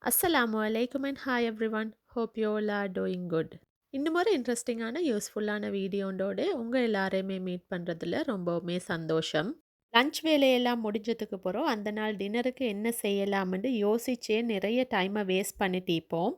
அஸ்ஸலாமு அலைக்கும் and hi everyone. Hope you all are doing good. இன்னும் ஒரு இன்ட்ரெஸ்டிங்கான யூஸ்ஃபுல்லான வீடியோண்டோட உங்கள் எல்லாரையுமே மீட் பண்ணுறதுல ரொம்பவுமே சந்தோஷம். லஞ்ச் வேலையெல்லாம் முடிஞ்சதுக்கு அப்புறம் அந்த நாள் டின்னருக்கு என்ன செய்யலாம்னு யோசிச்சே நிறைய டைமை வேஸ்ட் பண்ணிட்டு இருப்போம்.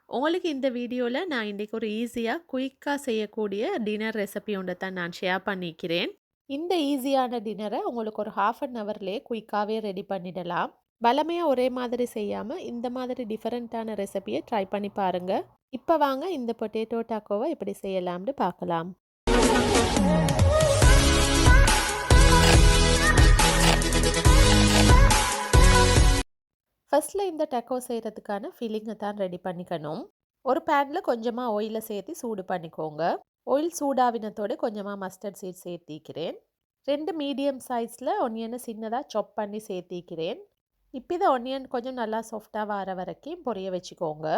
உங்களுக்கு இந்த வீடியோவில் நான் இன்றைக்கி ஒரு ஈஸியாக குயிக்காக செய்யக்கூடிய டின்னர் ரெசிபி ஒன்றை தான் நான் ஷேர் பண்ணிக்கிறேன். இந்த ஈஸியான டின்னரை உங்களுக்கு ஒரு ஹாஃப் அன் ஹவர்லேயே குயிக்காகவே ரெடி பண்ணிடலாம். வழமையாக ஒரே மாதிரி செய்யாமல் இந்த மாதிரி டிஃப்ரெண்ட்டான ரெசிபியை ட்ரை பண்ணி பாருங்கள். இப்போ வாங்க இந்த பொட்டேட்டோ டாக்கோவை எப்படி செய்யலாம்னு பார்க்கலாம். ஃபர்ஸ்ட்டில் இந்த டக்கோ செய்கிறதுக்கான ஃபில்லிங்கை தான் ரெடி பண்ணிக்கணும். ஒரு பேனில் கொஞ்சமாக ஆயிலை சேர்த்து சூடு பண்ணிக்கோங்க. ஆயில் சூடாவினத்தோடு கொஞ்சமாக மஸ்டர்ட் சீட் சேர்த்திக்கிறேன். 2 மீடியம் சைஸில் ஒனியனை சின்னதாக சாப் பண்ணி சேர்த்திக்கிறேன். இப்போ இதை ஒனியன் கொஞ்சம் நல்லா சாஃப்டாக வர வரைக்கும் பொரிய வச்சுக்கோங்க.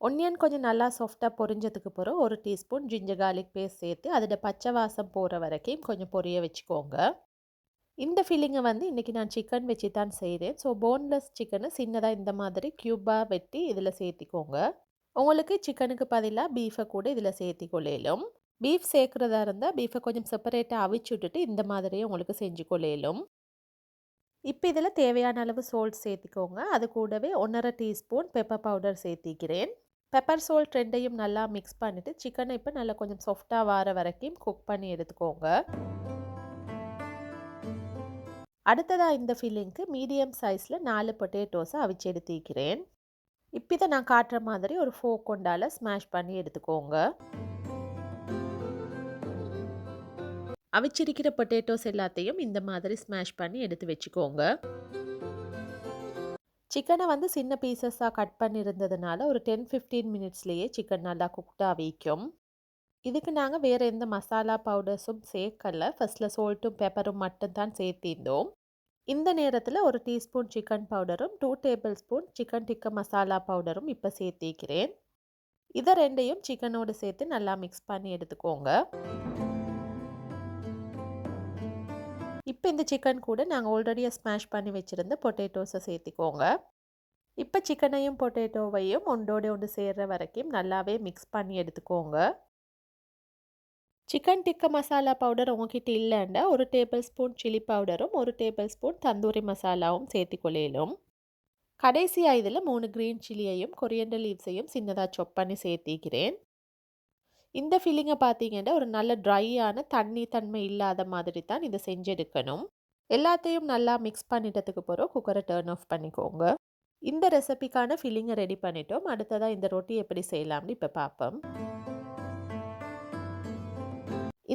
ஒனியன் கொஞ்சம் நல்லா சாஃப்டாக பொரிஞ்சதுக்கு பிறகு 1 டீஸ்பூன் ஜிஞ்சர் கார்லிக் பேஸ்ட் சேர்த்து அதோட பச்சை வாசம் போகிற வரைக்கும் கொஞ்சம் பொரிய வச்சுக்கோங்க. இந்த ஃபில்லிங்கை இன்றைக்கி நான் சிக்கன் வச்சு தான் செய்கிறேன். ஸோ போன்லெஸ் சிக்கனை சின்னதாக இந்த மாதிரி க்யூப்பாக வெட்டி இதில் சேர்த்திக்கோங்க. உங்களுக்கு சிக்கனுக்கு பதிலாக பீஃபை கூட இதில் சேர்த்திக்கொள்ளையிலும். பீஃப் சேர்க்குறதா இருந்தால் பீஃபை கொஞ்சம் செப்பரேட்டாக அவிச்சு விட்டுட்டு இந்த மாதிரியே உங்களுக்கு செஞ்சு கொள்ளையிலும். இப்போ இதில் தேவையான அளவு சால்ட் சேர்த்திக்கோங்க. அது கூடவே 1.5 டீஸ்பூன் பெப்பர் பவுடர் சேர்த்திக்கிறேன். பெப்பர் சால்ட் ரெண்டையும் நல்லா மிக்ஸ் பண்ணிவிட்டு சிக்கனை இப்போ நல்லா கொஞ்சம் சாஃப்டாக வர வரைக்கும் குக் பண்ணி எடுத்துக்கோங்க. அடுத்ததாக இந்த ஃபில்லிங்க்கு மீடியம் சைஸில் 4 பொட்டேட்டோஸை அவிச்சு எடுத்துக்கிறேன். இப்போ இதை நான் காட்டுற மாதிரி ஒரு ஃபோக் கொண்டால் ஸ்மாஷ் பண்ணி எடுத்துக்கோங்க. அவிச்சிருக்கிற பொட்டேட்டோஸ் எல்லாத்தையும் இந்த மாதிரி ஸ்மாஷ் பண்ணி எடுத்து வச்சுக்கோங்க. சிக்கனை சின்ன பீசஸாக கட் பண்ணியிருந்ததுனால ஒரு 10-15 மினிட்ஸ்லேயே சிக்கன் நல்லா குக்டாக வைக்கும். இதுக்கு நாங்கள் வேறு எந்த மசாலா பவுடர்ஸும் சேர்க்கலை. ஃபர்ஸ்ட்டில் சால்ட்டும் பெப்பரும் மட்டும்தான் சேர்த்திருந்தோம். இந்த நேரத்தில் 1 டீஸ்பூன் சிக்கன் பவுடரும் 2 table spoon chicken tikka masala பவுடரும் இப்போ சேர்த்திக்கிறேன். இதை ரெண்டையும் சிக்கனோடு சேர்த்து நல்லா மிக்ஸ் பண்ணி எடுத்துக்கோங்க. இப்போ இந்த சிக்கன் கூட நாங்கள் ஆல்ரெடி ஸ்மாஷ் பண்ணி வச்சுருந்த பொட்டேட்டோஸை சேர்த்திக்கோங்க. இப்போ சிக்கனையும் பொட்டேட்டோவையும் ஒன்றோடு ஒன்று சேர்கிற வரைக்கும் நல்லாவே மிக்ஸ் பண்ணி எடுத்துக்கோங்க. சிக்கன் டிக்கா மசாலா பவுடர் உங்ககிட்ட இல்லைன்னா 1 டேபிள் ஸ்பூன் சில்லி பவுடரும் 1 டேபிள் ஸ்பூன் தந்தூரி மசாலாவும் சேர்த்துக்கொள்ளையிலும். கடைசியாக இதில் 3 க்ரீன் சில்லியையும் கொரியண்டர் லீவ்ஸையும் சின்னதாக சாப் பண்ணி சேர்த்திக்கிறேன். இந்த ஃபில்லிங்கை பார்த்தீங்கன்னா ஒரு நல்ல ட்ரையான தண்ணி தன்மை இல்லாத மாதிரி தான் இதை செஞ்செடுக்கணும். எல்லாத்தையும் நல்லா மிக்ஸ் பண்ணிட்டதுக்கு பிறகு குக்கரை டர்ன் ஆஃப் பண்ணிக்கோங்க. இந்த ரெசிபிக்கான ஃபில்லிங்கை ரெடி பண்ணிட்டோம். அடுத்ததாக இந்த ரொட்டி எப்படி செய்யலாம்னு இப்போ பார்ப்போம்.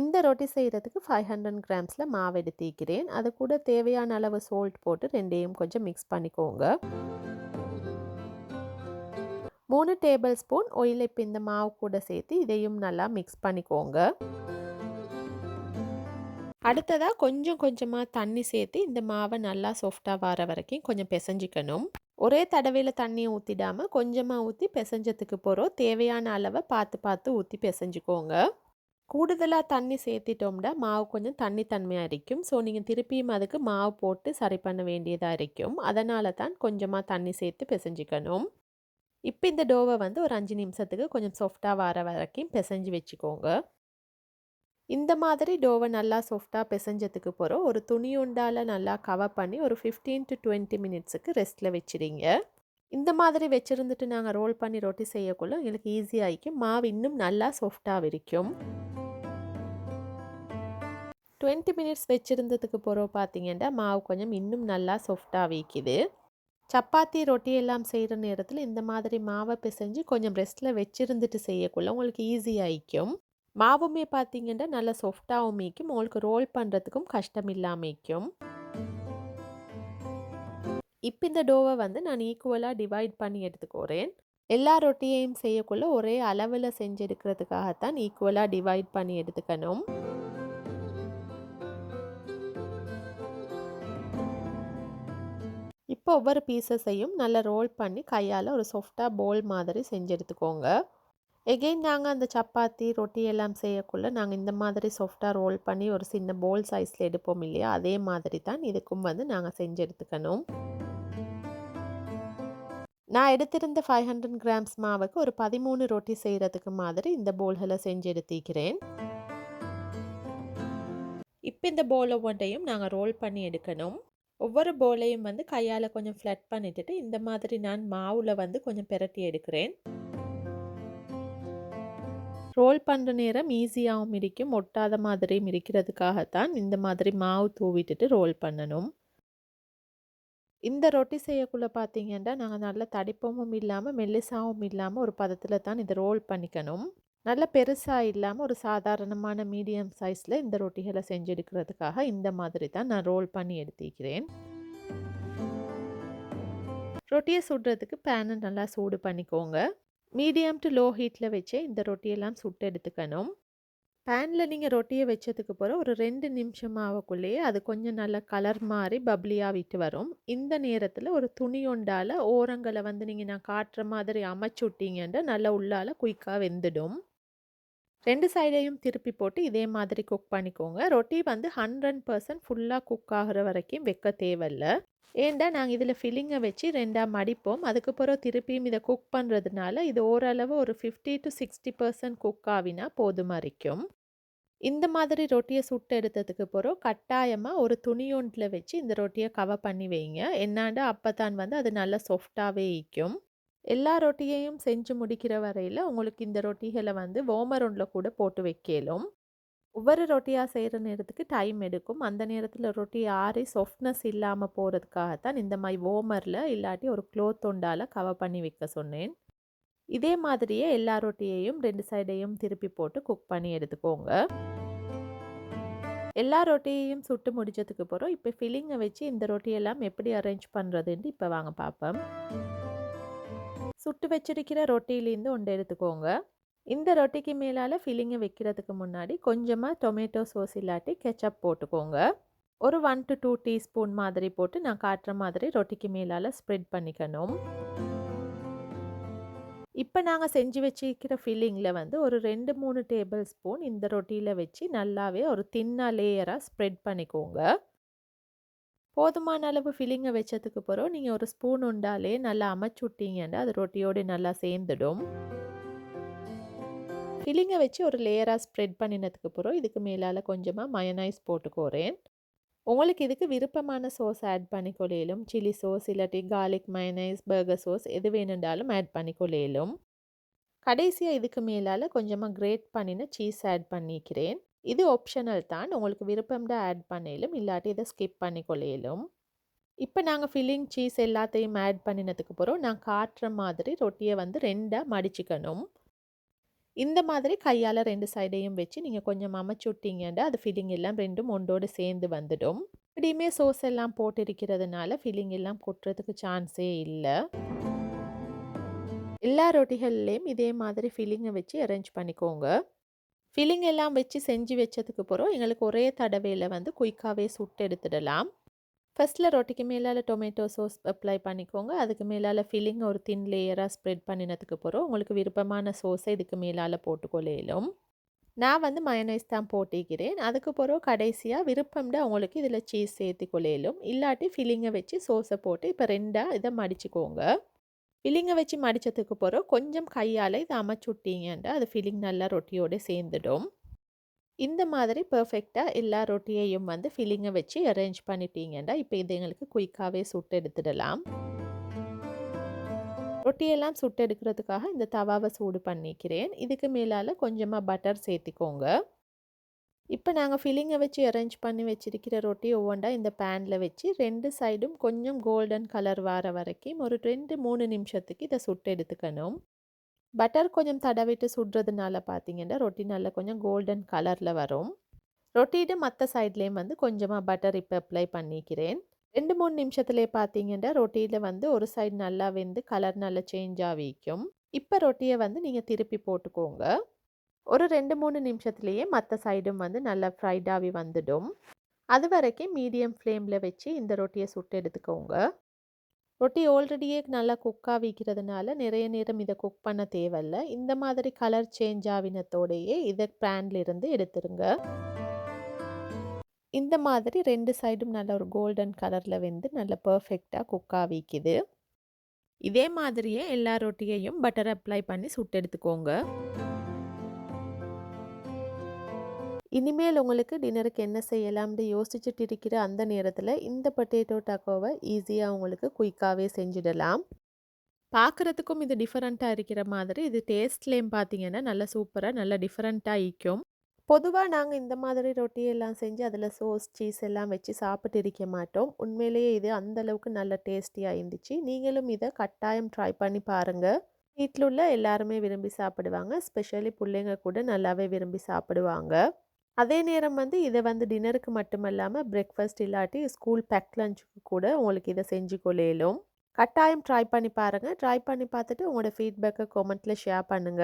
இந்த ரொட்டி செய்கிறதுக்கு 500 கிராம்ஸில் மாவு எடுத்திக்கிறேன். அது கூட தேவையான அளவு சால்ட் போட்டு ரெண்டையும் கொஞ்சம் மிக்ஸ் பண்ணிக்கோங்க. 3 டேபிள் ஸ்பூன் ஆயில் இப்போ இந்த மாவு கூட சேர்த்து இதையும் நல்லா மிக்ஸ் பண்ணிக்கோங்க. அடுத்ததாக கொஞ்சம் கொஞ்சமாக தண்ணி சேர்த்து இந்த மாவை நல்லா சாஃப்டாக வர வரைக்கும் கொஞ்சம் பிசைஞ்சிக்கணும். ஒரே தடவையில் தண்ணியை ஊற்றிடாமல் கொஞ்சமாக ஊற்றி பிசைஞ்சதுக்கு போகிறோம். தேவையான அளவை பார்த்து பார்த்து ஊற்றி பிசைஞ்சிக்கோங்க. கூடுதலாக தண்ணி சேர்த்திட்டோம்னா மாவு கொஞ்சம் தண்ணி தன்மையாக இருக்கும். ஸோ நீங்கள் திருப்பியும் அதுக்கு மாவு போட்டு சரி பண்ண வேண்டியதாக இருக்கும். அதனால தான் கொஞ்சமாக தண்ணி சேர்த்து பிசைஞ்சிக்கணும். இப்போ இந்த டோவை ஒரு 5 நிமிஷத்துக்கு கொஞ்சம் சாஃப்டாக வர வரைக்கும் பிசைஞ்சு வச்சுக்கோங்க. இந்த மாதிரி டோவை நல்லா சாஃப்டாக பிசைஞ்சதுக்கு போகிறோம் ஒரு துணி உண்டால் நல்லா கவர் பண்ணி ஒரு 15 to 20 மினிட்ஸுக்கு ரெஸ்ட்டில் வச்சுடுங்க. இந்த மாதிரி வச்சுருந்துட்டு நாங்கள் ரோல் பண்ணி ரொட்டி செய்யக்குள்ள எங்களுக்கு ஈஸியாகிக்கும். மாவு இன்னும் நல்லா சாஃப்டாக இருக்கும். 20 மினிட்ஸ் வச்சுருந்ததுக்கு பிறகு பார்த்தீங்கன்னா மாவு கொஞ்சம் இன்னும் நல்லா சாஃப்டாக வைக்குது. சப்பாத்தி ரொட்டி எல்லாம் செய்கிற நேரத்தில் இந்த மாதிரி மாவை பிசைஞ்சு கொஞ்சம் ரெஸ்ட்டில் வச்சுருந்துட்டு செய்யக்குள்ள உங்களுக்கு ஈஸியாகிக்கும். மாவுமே பார்த்தீங்கன்னா நல்லா சாஃப்டாகவும் வைக்கும். உங்களுக்கு ரோல் பண்ணுறதுக்கும் கஷ்டம் இல்லாமல் வைக்கும். இப்போ இந்த டோவை நான் ஈக்குவலாக டிவைட் பண்ணி எடுத்துக்கோறேன். எல்லா ரொட்டியையும் செய்யக்குள்ள ஒரே அளவில் செஞ்சு எடுக்கிறதுக்காகத்தான் ஈக்குவலாக டிவைட் பண்ணி எடுத்துக்கணும். இப்போ ஒவ்வொரு பீசஸையும் நல்லா ரோல் பண்ணி கையால் ஒரு சாஃப்டாக போல் மாதிரி செஞ்சு எடுத்துக்கோங்க. எகெயின் நாங்கள் அந்த சப்பாத்தி ரொட்டி எல்லாம் செய்யக்குள்ள நாங்கள் இந்த மாதிரி சாஃப்டாக ரோல் பண்ணி ஒரு சின்ன போல் சைஸில் எடுப்போம் இல்லையா, அதே மாதிரி தான் இதுக்கும் நாங்கள் செஞ்சு எடுத்துக்கணும். நான் எடுத்திருந்த 500 கிராம்ஸ் மாவுக்கு ஒரு 13 ரொட்டி செய்கிறதுக்கு மாதிரி இந்த போல்களை செஞ்சு எடுத்திக்கிறேன். இப்போ இந்த போல் ஒவ்வொன்றையும் நாங்கள் ரோல் பண்ணி எடுக்கணும். ஒவ்வொரு போலையும் வந்து கையால் கொஞ்சம் ஃப்ளட் பண்ணிட்டுட்டு இந்த மாதிரி நான் மாவில் வந்து கொஞ்சம் பிரட்டி எடுக்கிறேன். ரோல் பண்ணுற நேரம் ஈஸியாகவும் இருக்கும், ஒட்டாத மாதிரியும் இருக்கிறதுக்காகத்தான் இந்த மாதிரி மாவு தூவிட்டுட்டு ரோல் பண்ணணும். இந்த ரொட்டி செய்யக்குள்ளே பார்த்தீங்கன்னா நாங்கள் நல்ல தடிப்பமும் இல்லாமல் மெல்லிசாவும் இல்லாமல் ஒரு பதத்தில் தான் இதை ரோல் பண்ணிக்கணும். நல்ல பெருசாக இல்லாமல் ஒரு சாதாரணமான மீடியம் சைஸில் இந்த ரொட்டிகளை செஞ்சு எடுக்கிறதுக்காக இந்த மாதிரி தான் நான் ரோல் பண்ணி எடுத்துக்கிறேன். ரொட்டியை சுடுறதுக்கு பேனை நல்லா சூடு பண்ணிக்கோங்க. மீடியம் டு லோ ஹீட்டில் வச்சு இந்த ரொட்டியெல்லாம் சுட்டு எடுத்துக்கணும். பேனில் நீங்கள் ரொட்டியை வச்சதுக்கு பிறகு ஒரு 2 நிமிஷம் ஆகக்குள்ளேயே அது கொஞ்சம் நல்லா கலர் மாதிரி பப்ளியாக விட்டு வரும். இந்த நேரத்தில் ஒரு துணி ஒண்டால் ஓரங்களை வந்து நீங்கள் நான் காட்டுற மாதிரி அமைச்சு விட்டீங்கன்னா நல்லா உள்ளால் குயிக்காக வெந்துடும். 2 சைடையும் திருப்பி போட்டு இதே மாதிரி குக் பண்ணிக்கோங்க. ரொட்டி வந்து 100% ஃபுல்லாக குக் ஆகிற வரைக்கும் வைக்க தேவையில்லை. ஏன்டா நாங்கள் இதில் ஃபில்லிங்கை வச்சு 2ஆக மடிப்போம். அதுக்கப்புறம் திருப்பியும் இதை குக் பண்ணுறதுனால இது ஓரளவு ஒரு 50 to 60% குக் ஆகினா போதுமா இருக்கும். இந்த மாதிரி ரொட்டியை சுட்டு எடுத்ததுக்கு பிறகு கட்டாயமாக ஒரு துணி ஒன்றில் வச்சு இந்த ரொட்டியை கவர் பண்ணி வைங்க. என்னாண்டா அப்போ தான் வந்து அது நல்லா சாஃப்டாகவே இருக்கும். எல்லா ரொட்டியையும் செஞ்சு முடிக்கிற வரையில் உங்களுக்கு இந்த ரொட்டிகளை வந்து வார்மர் ஒன்றில் கூட போட்டு வைக்கலும். ஒவ்வொரு ரொட்டியாக செய்கிற நேரத்துக்கு டைம் எடுக்கும். அந்த நேரத்தில் ரொட்டி ஆறி சாஃப்ட்னஸ் இல்லாமல் போகிறதுக்காகத்தான் இந்த மாதிரி வார்மரில் இல்லாட்டி ஒரு க்ளோத் ஒண்டால் கவர் பண்ணி வைக்க சொன்னேன். இதே மாதிரியே எல்லா ரொட்டியையும் 2 சைடையும் திருப்பி போட்டு குக் பண்ணி எடுத்துக்கோங்க. எல்லா ரொட்டியையும் சுட்டு முடிச்சதுக்கு அப்புறம் இப்போ ஃபில்லிங்கை வச்சு இந்த ரொட்டியெல்லாம் எப்படி அரேஞ்ச் பண்ணுறதுன்ட்டு இப்போ வாங்க பார்ப்போம். சுட்டு வச்சிருக்கிற ரொட்டியிலேருந்து ஒன்று எடுத்துக்கோங்க. இந்த ரொட்டிக்கு மேலால் ஃபில்லிங்கை வைக்கிறதுக்கு முன்னாடி கொஞ்சமாக டொமேட்டோ சாஸ் இல்லாட்டி கெச்சப் போட்டுக்கோங்க. ஒரு 1 to 2 டீஸ்பூன் மாதிரி போட்டு நான் காட்டுற மாதிரி ரொட்டிக்கு மேலால் ஸ்ப்ரெட் பண்ணிக்கணும். இப்போ நாங்கள் செஞ்சு வச்சிருக்கிற ஃபில்லிங்கில் வந்து ஒரு 2-3 டேபிள் ஸ்பூன் இந்த ரொட்டியில் வச்சு நல்லாவே ஒரு தின்னாக லேயராக ஸ்ப்ரெட் பண்ணிக்கோங்க. போதுமான அளவு ஃபில்லிங்கை வச்சதுக்கு பிறகு நீங்கள் ஒரு ஸ்பூன் உண்டாலே நல்லா அமைச்சு விட்டீங்கன்னா அது ரொட்டியோடு நல்லா சேர்ந்துடும். ஃபில்லிங்கை வச்சு ஒரு லேயராக ஸ்ப்ரெட் பண்ணினதுக்கு அப்புறம் இதுக்கு மேலால் கொஞ்சமாக மயனைஸ் போட்டுக்கோறேன். உங்களுக்கு இதுக்கு விருப்பமான சோஸ் ஆட் பண்ணிக்கொள்ளையிலும். சில்லி சோஸ் இல்லாட்டி கார்லிக் மயனைஸ், பர்கர் சோஸ் எது வேணுண்டாலும் ஆட் பண்ணிக்கொள்ளையிலும். கடைசியாக இதுக்கு மேலால் கொஞ்சமாக கிரேட் பண்ணின சீஸ் ஆட் பண்ணிக்கிறேன். இது ஆப்ஷனல் தான், உங்களுக்கு விருப்பம் தான் ஆட் பண்ணிலும் இல்லாட்டி இதை ஸ்கிப் பண்ணிக்கொள்ளையிலும். இப்போ நாங்கள் ஃபில்லிங் சீஸ் எல்லாத்தையும் ஆட் பண்ணினதுக்கு அப்புறம் நான் காட்டுற மாதிரி ரொட்டியை வந்து 2ஆக மடிச்சுக்கணும். இந்த மாதிரி கையால் 2 சைடையும் வச்சு நீங்கள் கொஞ்சம் அமைச்சு விட்டீங்கன்னா அது ஃபில்லிங் எல்லாம் ரெண்டும் ஒன்றோடு சேர்ந்து வந்துடும். இப்படியுமே சோஸ் எல்லாம் போட்டிருக்கிறதுனால ஃபில்லிங் எல்லாம் கொட்டுறதுக்கு சான்ஸே இல்லை. எல்லா ரொட்டிகள்லேயும் இதே மாதிரி ஃபில்லிங்கை வச்சு அரேஞ்ச் பண்ணிக்கோங்க. ஃபில்லிங் எல்லாம் வச்சு செஞ்சு வச்சதுக்கு அப்புறம் எங்களுக்கு ஒரே தடவையில் வந்து குயிக்காகவே சுட்டு எடுத்துடலாம். ஃபஸ்ட்டில் ரொட்டிக்கு மேலால் டொமேட்டோ சாஸ் அப்ளை பண்ணிக்கோங்க. அதுக்கு மேலால் ஃபில்லிங் ஒரு தின் லேயராக ஸ்ப்ரெட் பண்ணினதுக்கு அப்புறம் உங்களுக்கு விருப்பமான சோஸை இதுக்கு மேலால் போட்டுக்கொள்ளையிலும். நான் வந்து மயனைஸ் தான் போட்டிக்கிறேன். அதுக்கு பிறகு கடைசியாக விருப்பம்னா உங்களுக்கு இதில் சீஸ் சேர்த்து கொள்ளையிலும். இல்லாட்டி ஃபில்லிங்கை வச்சு சோஸை போட்டு இப்போ 2ஆக இதை மடிச்சுக்கோங்க. ஃபில்லிங்கை வச்சு மடித்ததுக்கு பிறகு கொஞ்சம் கையால் இதை அமைச்சு விட்டீங்கன்னா அது ஃபில்லிங் நல்லா ரொட்டியோடு சேர்ந்துடும். இந்த மாதிரி பர்ஃபெக்டாக எல்லா ரொட்டியையும் வந்து ஃபில்லிங்கை வச்சு அரேஞ்ச் பண்ணிட்டீங்கன்னா இப்போ இது எங்களுக்கு குயிக்காகவே சுட்டு எடுத்துடலாம். ரொட்டியெல்லாம் சுட்டு எடுக்கிறதுக்காக இந்த தவாவை சூடு பண்ணிக்கிறேன். இதுக்கு மேலால் கொஞ்சமாக பட்டர் சேர்த்திக்கோங்க. இப்போ நாங்கள் ஃபில்லிங்கை வச்சு அரேஞ்ச் பண்ணி வச்சுருக்கிற ரொட்டி ஒவ்வொன்றா இந்த பேனில் வச்சு 2 சைடும் கொஞ்சம் கோல்டன் கலர் வர வரைக்கும் ஒரு 2-3 நிமிஷத்துக்கு இதை சுட்டு எடுத்துக்கணும். பட்டர் கொஞ்சம் தடவிட்டு சுடுறதுனால பார்த்தீங்கன்னா ரொட்டி நல்லா கொஞ்சம் கோல்டன் கலரில் வரும். ரொட்டிட்டு மற்ற சைட்லேயும் வந்து கொஞ்சமாக பட்டர் இப்போ அப்ளை பண்ணிக்கிறேன். 2-3 நிமிஷத்துலேயே பார்த்தீங்கன்னா ரொட்டியில் வந்து ஒரு சைடு நல்லா வெந்து கலர் நல்லா சேஞ்ச் ஆகிக்கும். இப்போ ரொட்டியை வந்து நீங்கள் திருப்பி போட்டுக்கோங்க. ஒரு 2-3 நிமிஷத்துலேயே மற்ற சைடும் வந்து நல்லா ஃப்ரைடாகி வந்துடும். அது வரைக்கும் மீடியம் ஃப்ளேமில் வச்சு இந்த ரொட்டியை சுட்டு எடுத்துக்கோங்க. ரொட்டி ஆல்ரெடியே நல்லா குக்காக வைக்கிறதுனால நிறைய நேரம் இதை குக் பண்ண தேவையில்லை. இந்த மாதிரி கலர் சேஞ்ச் ஆகினத்தோடையே இதை பேன்லேருந்து எடுத்துருங்க. இந்த மாதிரி 2 சைடும் நல்ல ஒரு கோல்டன் கலரில் வந்து நல்ல பர்ஃபெக்டாக குக்காக வைக்குது. இதே மாதிரியே எல்லா ரொட்டியையும் பட்டர் அப்ளை பண்ணி சுட்டு எடுத்துக்கோங்க. இனிமேல் உங்களுக்கு டின்னருக்கு என்ன செய்யலாம்னு யோசிச்சுட்டு இருக்கிற அந்த நேரத்தில் இந்த பொட்டேட்டோ டாக்கோவை ஈஸியாக உங்களுக்கு குயிக்காகவே செஞ்சிடலாம். பார்க்குறதுக்கும் இது டிஃபரெண்ட்டாக இருக்கிற மாதிரி இது டேஸ்ட்லேயும் பார்த்தீங்கன்னா நல்லா சூப்பராக நல்லா டிஃபரெண்ட்டாக ஈக்கும். பொதுவா நாங்க இந்த மாதிரி ரொட்டி எல்லாம் செஞ்சு அதில சோஸ், சீஸ் எல்லாம் வச்சு சாப்பிட்டு இருக்க மாட்டோம். உண்மையிலேயே இது அந்த அளவுக்கு நல்ல டேஸ்டியா இருந்துச்சு. நீங்களும் இத கட்டாயம் ட்ரை பண்ணி பாருங்க. வீட்ல உள்ள எல்லாருமே விரும்பி சாப்பிடுவாங்க. ஸ்பெஷலி புள்ளைங்க கூட நல்லாவே விரும்பி சாப்பிடுவாங்க. அதே நேரம் இத டின்னருக்கு மட்டுமல்லாம பிரேக்ஃபாஸ்ட் இல்லாட்டி ஸ்கூல் பேக் லஞ்சுக்கு கூட உங்களுக்கு இத செஞ்சு கொள்ளையிலும். கட்டாயம் ட்ரை பண்ணி பாருங்க. ட்ரை பண்ணி பார்த்துட்டு உங்களோட ஃபீட்பேக்க கமெண்ட்ல ஷேர் பண்ணுங்க.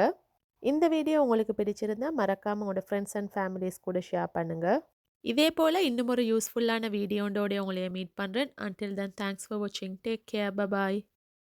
இந்த வீடியோ உங்களுக்கு பிடிச்சிருந்தா மறக்காம உங்களோட ஃப்ரெண்ட்ஸ் அண்ட் ஃபேமிலிஸ் கூட ஷேர் பண்ணுங்க. இதே போல இன்னும் ஒரு யூஸ்ஃபுல்லான வீடியோண்டோட உங்களை மீட் பண்றேன். Until then, thanks for watching. Take care. Bye bye.